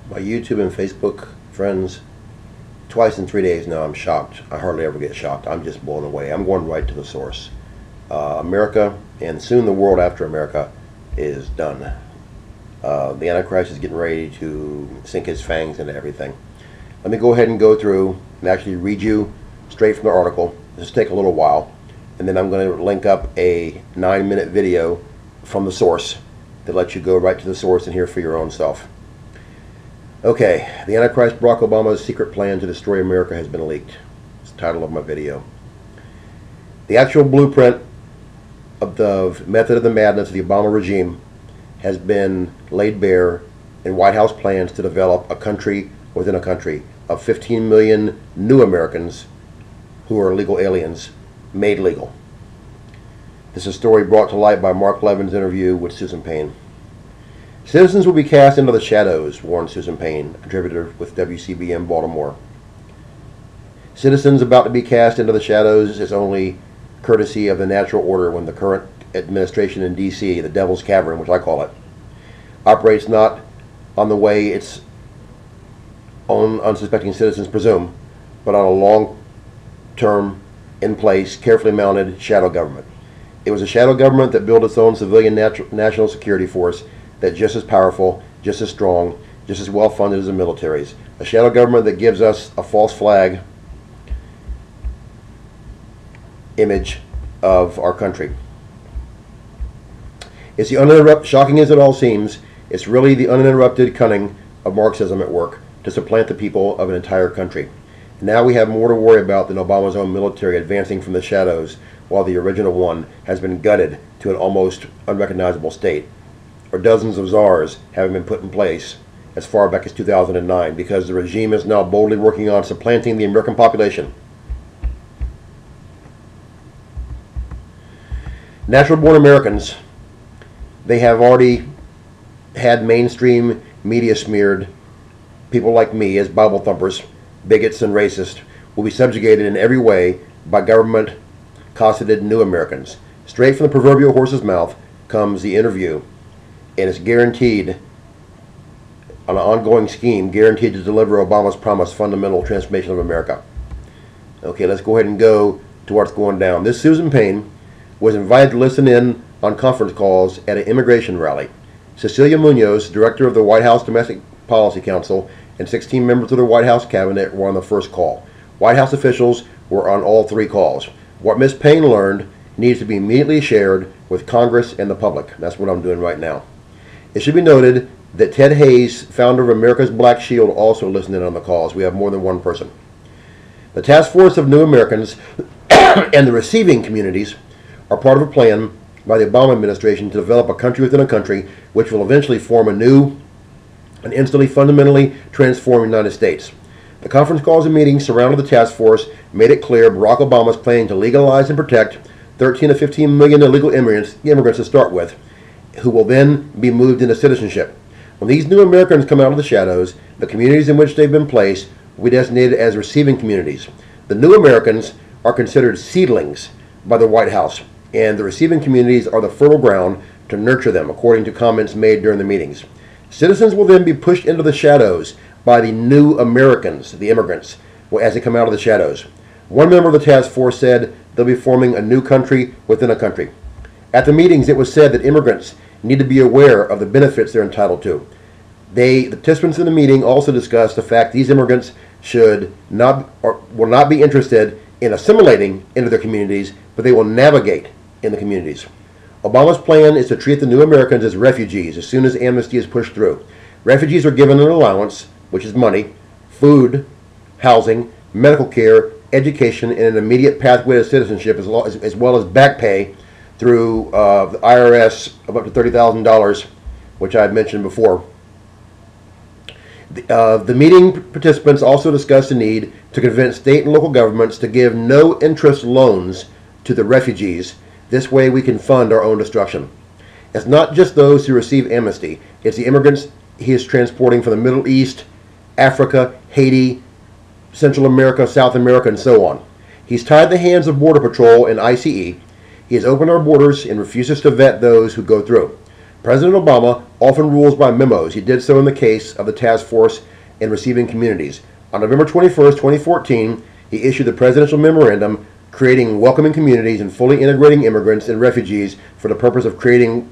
My YouTube and Facebook friends, twice in 3 days now, I'm shocked. I hardly ever get shocked. I'm just blown away. I'm going right to the source. America, and soon the world after America, is done. The Antichrist is getting ready to sink his fangs into everything. Let me go ahead and go through and actually read you straight from the article. This will take a little while. And then I'm going to link up a 9-minute video from the source that lets you go right to the source and hear for your own self. Okay, the Antichrist Barack Obama's secret plan to destroy America has been leaked. It's the title of my video. The actual blueprint of the method of the madness of the Obama regime has been laid bare in White House plans to develop a country within a country of 15 million new Americans who are legal aliens, made legal. This is a story brought to light by Mark Levin's interview with Susan Payne. Citizens will be cast into the shadows, warned Susan Payne, a contributor with WCBM Baltimore. Citizens about to be cast into the shadows is only courtesy of the natural order when the current administration in D.C., the Devil's Cavern, which I call it, operates not on the way its own unsuspecting citizens presume, but on a long-term, in-place, carefully mounted shadow government. It was a shadow government that built its own civilian national security force that's just as powerful, just as strong, just as well-funded as the militaries. A shadow government that gives us a false flag image of our country. It's the uninterrupted, shocking as it all seems, it's really the uninterrupted cunning of Marxism at work to supplant the people of an entire country. Now we have more to worry about than Obama's own military advancing from the shadows while the original one has been gutted to an almost unrecognizable state, or dozens of czars having been put in place as far back as 2009 because the regime is now boldly working on supplanting the American population. Natural-born Americans, they have already had mainstream media smeared people like me as Bible thumpers, bigots, and racists will be subjugated in every way by government-cosseted new Americans. Straight from the proverbial horse's mouth comes the interview, and it's guaranteed, on an ongoing scheme, guaranteed to deliver Obama's promised fundamental transformation of America. Okay, let's go ahead and go to what's going down. This Susan Payne was invited to listen in on conference calls at an immigration rally. Cecilia Munoz, director of the White House Domestic Policy Council, and 16 members of the White House cabinet were on the first call. White House officials were on all 3 calls. What Ms. Payne learned needs to be immediately shared with Congress and the public. That's what I'm doing right now. It should be noted that Ted Hayes, founder of America's Black Shield, also listened in on the calls. We have more than one person. The task force of new Americans and the receiving communities are part of a plan by the Obama administration to develop a country within a country which will eventually form a new and instantly fundamentally transform the United States. The conference calls and meetings surrounding the task force made it clear Barack Obama is planning to legalize and protect 13 to 15 million illegal immigrants to start with, who will then be moved into citizenship. When these new Americans come out of the shadows, the communities in which they've been placed will be designated as receiving communities. The new Americans are considered seedlings by the White House, and the receiving communities are the fertile ground to nurture them, according to comments made during the meetings. Citizens will then be pushed into the shadows by the new Americans, the immigrants, as they come out of the shadows. One member of the task force said they'll be forming a new country within a country. At the meetings, it was said that immigrants need to be aware of the benefits they're entitled to. The participants in the meeting also discussed the fact these immigrants should not or will not be interested in assimilating into their communities, but they will navigate in the communities. Obama's plan is to treat the new Americans as refugees as soon as amnesty is pushed through. Refugees are given an allowance, which is money, food, housing, medical care, education, and an immediate pathway to citizenship, as well as back pay through the IRS of up to $30,000, which I had mentioned before. The meeting participants also discussed the need to convince state and local governments to give no-interest loans to the refugees. This way we can fund our own destruction. It's not just those who receive amnesty, it's the immigrants he is transporting from the Middle East, Africa, Haiti, Central America, South America, and so on. He's tied the hands of Border Patrol and ICE. He has opened our borders and refuses to vet those who go through. President Obama often rules by memos. He did so in the case of the task force in receiving communities. On November 21st, 2014, he issued the presidential memorandum creating welcoming communities and fully integrating immigrants and refugees for the purpose of creating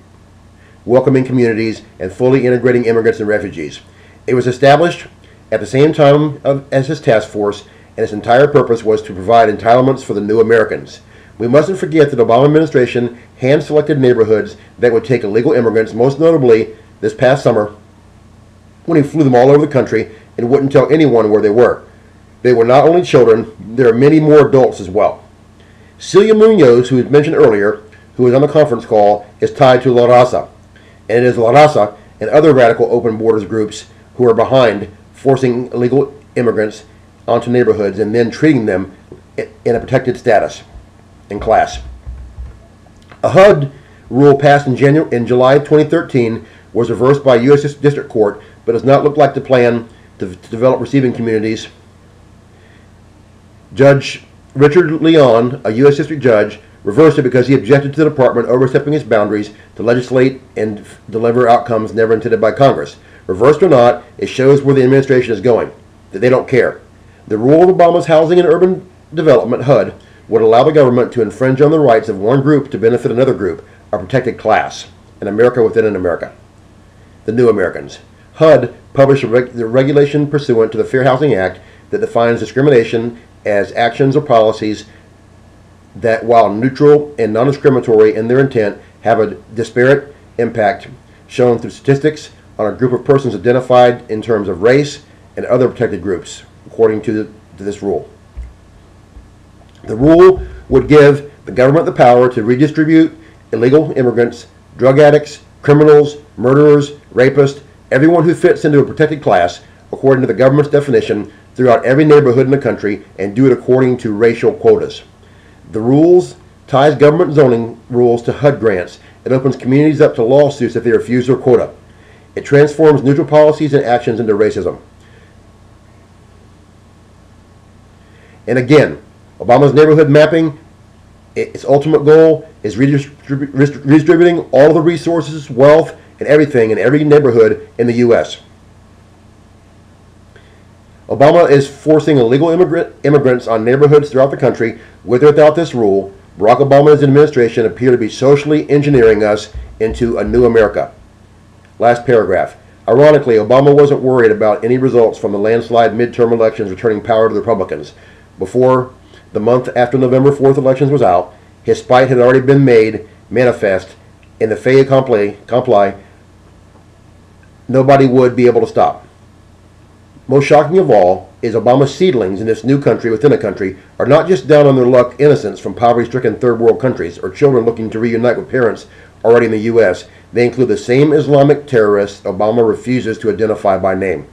welcoming communities and fully integrating immigrants and refugees. It was established at the same time as his task force, and its entire purpose was to provide entitlements for the new Americans. We mustn't forget that the Obama administration hand-selected neighborhoods that would take illegal immigrants, most notably this past summer when he flew them all over the country and wouldn't tell anyone where they were. They were not only children, there are many more adults as well. Celia Munoz, who was mentioned earlier, who was on the conference call, is tied to La Raza. And it is La Raza and other radical open borders groups who are behind forcing illegal immigrants onto neighborhoods and then treating them in a protected status and class. A HUD rule passed in July 2013 was reversed by a U.S. District Court, but does not look like the plan to develop receiving communities. Judge Richard Leon, a U.S. District Judge, reversed it because he objected to the department overstepping its boundaries to legislate and deliver outcomes never intended by Congress. Reversed or not, it shows where the administration is going, that they don't care. The rule of Obama's Housing and Urban Development, HUD, would allow the government to infringe on the rights of one group to benefit another group, a protected class, an America within an America. The New Americans. HUD published the regulation pursuant to the Fair Housing Act that defines discrimination as actions or policies that, while neutral and non-discriminatory in their intent, have a disparate impact shown through statistics on a group of persons identified in terms of race and other protected groups, according to this rule. The rule would give the government the power to redistribute illegal immigrants, drug addicts, criminals, murderers, rapists, everyone who fits into a protected class, according to the government's definition, throughout every neighborhood in the country, and do it according to racial quotas. The rules ties government zoning rules to HUD grants. It opens communities up to lawsuits if they refuse their quota. It transforms neutral policies and actions into racism. And again, Obama's neighborhood mapping, its ultimate goal is redistributing all the resources, wealth, and everything in every neighborhood in the U.S. Obama is forcing illegal immigrants on neighborhoods throughout the country. With or without this rule, Barack Obama's administration appear to be socially engineering us into a new America. Last paragraph. Ironically, Obama wasn't worried about any results from the landslide midterm elections returning power to the Republicans. Before the month after November 4th elections was out, his spite had already been made manifest in the fait accompli. Nobody would be able to stop. Most shocking of all is Obama's seedlings in this new country within a country are not just down on their luck innocents from poverty-stricken third world countries or children looking to reunite with parents already in the U.S. They include the same Islamic terrorists Obama refuses to identify by name.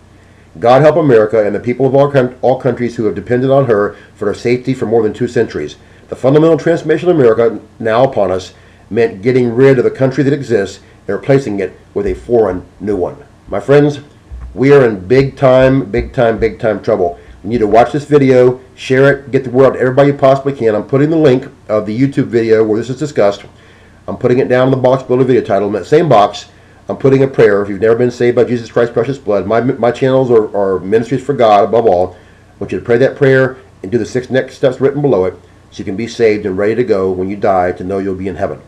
God help America and the people of all countries who have depended on her for their safety for more than 2 centuries. The fundamental transformation of America now upon us meant getting rid of the country that exists and replacing it with a foreign new one. My friends, we are in big time trouble. You need to watch this video, share it, get the word out to everybody you possibly can. I'm putting the link of the YouTube video where this is discussed. I'm putting it down in the box below the video title. In that same box, I'm putting a prayer. If you've never been saved by Jesus Christ's precious blood, my channels are ministries for God above all. I want you to pray that prayer and do the 6 next steps written below it so you can be saved and ready to go when you die to know you'll be in heaven.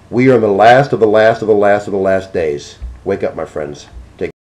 We are in the last of the last of the last of the last days. Wake up, my friends.